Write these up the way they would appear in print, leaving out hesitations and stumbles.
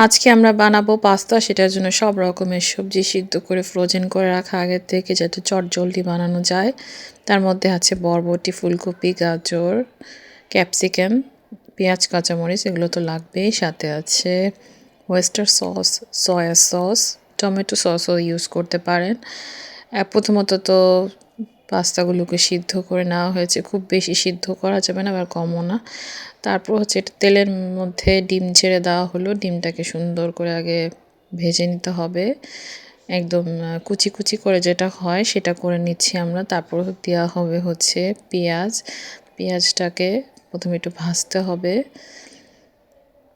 আজকে আমরা বানাবো পাস্তা। সেটার জন্য সব রকমের সবজি সিদ্ধ করে ফ্রোজেন করে রাখা আগের থেকে, যাতে চটজলদি বানানো যায়। তার মধ্যে আছে বরবটি, ফুলকপি, গাজর, ক্যাপসিকাম, পেঁয়াজ, কাঁচামরিচ, এগুলো তো লাগবেই। সাথে আছে oyster sauce, soy sauce, tomato সসও ইউজ করতে পারেন। প্রথমত তো পাস্তাগুলোকে সিদ্ধ করে নেওয়া হয়েছে, খুব বেশি সিদ্ধ করা যাবে না, আবার কমও না। তারপর হচ্ছে এটা তেলের মধ্যে ডিম ছেড়ে দেওয়া হলো। ডিমটাকে সুন্দর করে আগে ভেজে নিতে হবে, একদম কুচি কুচি করে যেটা হয় সেটা করে নিচ্ছি আমরা। তারপর দেওয়া হবে হচ্ছে পেঁয়াজ। পেঁয়াজটাকে প্রথমে একটু ভাজতে হবে।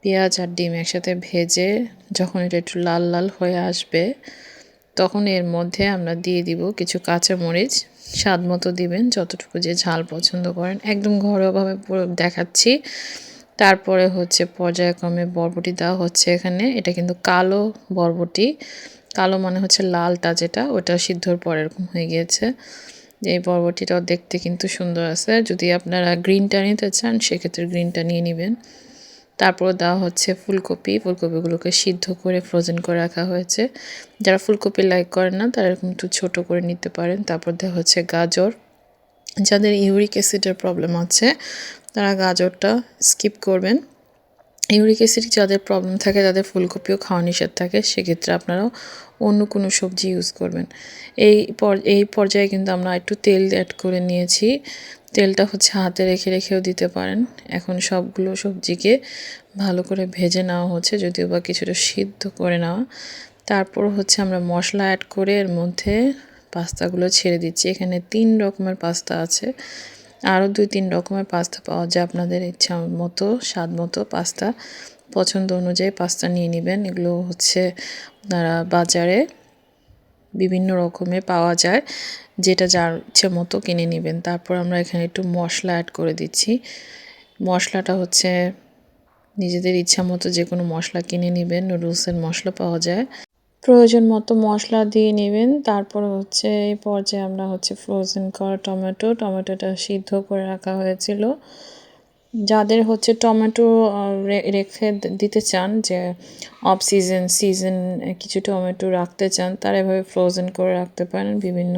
পেঁয়াজ আর ডিম একসাথে ভেজে যখন এটা একটু লাল লাল হয়ে আসবে, তখন এর মধ্যে আমরা দিয়ে দিব কিছু কাঁচামরিচ। স্বাদ মতো দিবেন, যতটুকু যে ঝাল পছন্দ করেন। একদম ঘরোয়াভাবে পুরো দেখাচ্ছি। তারপরে হচ্ছে পর্যায়ক্রমে বরবটি দেওয়া হচ্ছে এখানে। এটা কিন্তু কালো বরবটি, কালো মানে হচ্ছে লালটা যেটা, ওটা সিদ্ধর পর এরকম হয়ে গিয়েছে। এই বরবটিটাও দেখতে কিন্তু সুন্দর আছে। যদি আপনারা গ্রিনটা নিতে চান সেক্ষেত্রে গ্রিনটা নিয়ে নেবেন। তারপর দেওয়া হচ্ছে ফুলকপি। ফুলকপিগুলোকে সিদ্ধ করে ফ্রোজেন করে রাখা হয়েছে। যারা ফুলকপি লাইক করেন না তারা এরকম একটু ছোটো করে নিতে পারেন। তারপর দেওয়া হচ্ছে গাজর। যাদের ইউরিক অ্যাসিডের প্রবলেম আছে তারা গাজরটা স্কিপ করবেন। ইউরিক অ্যাসিড যাদের প্রবলেম থাকে, তাদের ফুলকপিও খাওয়া নিষেধ থাকে, সেক্ষেত্রে আপনারাও অন্য কোনো সবজি ইউজ করবেন। এই পর্যায়ে কিন্তু আমরা একটু তেল অ্যাড করে নিয়েছি। তেলটা হচ্ছে হাতে রেখে রেখেও দিতে পারেন। এখন সবগুলো সবজিকে ভালো করে ভেজে নেওয়া হচ্ছে, যদিও বা কিছুটা সিদ্ধ করে নেওয়া। তারপর হচ্ছে আমরা মশলা অ্যাড করে এর মধ্যে পাস্তাগুলো ছেড়ে দিচ্ছি। এখানে 3 রকমের পাস্তা আছে, আরও 2-3 রকমের পাস্তা পাওয়া যায়। আপনাদের ইচ্ছা মতো, স্বাদ মতো পাস্তা পছন্দ অনুযায়ী পাস্তা নিয়ে নেবেন। এগুলো হচ্ছে আপনারা বাজারে বিভিন্ন রকমের পাওয়া যায়, যেটা যার ইচ্ছে মতো কিনে নেবেন। তারপর আমরা এখানে একটু মশলা অ্যাড করে দিচ্ছি। মশলাটা হচ্ছে নিজেদের ইচ্ছা মতো যে কোনো মশলা কিনে নেবেন, নুডলসের মশলা পাওয়া যায়। প্রয়োজন মতো মশলা দিয়ে নেবেন। তারপর হচ্ছে এই পর্যায়ে আমরা হচ্ছে ফ্রোজেন করা টমেটোটা সিদ্ধ করে রাখা হয়েছিল। যাদের হচ্ছে টমেটো রেখে দিতে চান, যে অফ সিজন কিছু টমেটো রাখতে চান, তারা এভাবে ফ্রোজেন করে রাখতে পারেন। বিভিন্ন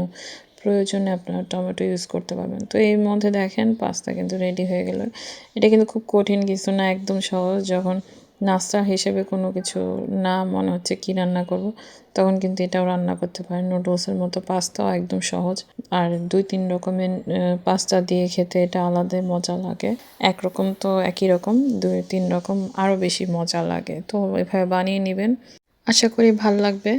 প্রয়োজনে আপনারা টমেটো ইউজ করতে পারবেন। তো এর মধ্যে দেখেন পাস্তা কিন্তু রেডি হয়ে গেল। এটা কিন্তু খুব কঠিন কিছু না, একদম সহজ। যখন নাস্তা হিসেবে কোনো কিছু না মনে হচ্ছে কী রান্না করব, তখন কিন্তু এটাও রান্না করতে পারেন। নুডলসের মতো পাস্তাও একদম সহজ। আর 2-3 রকমের পাস্তা দিয়ে খেতে এটা আলাদা মজা লাগে। একরকম তো একই রকম, 2-3 রকম আরও বেশি মজা লাগে। তো এভাবে বানিয়ে নেবেন, আশা করি ভাল লাগবে।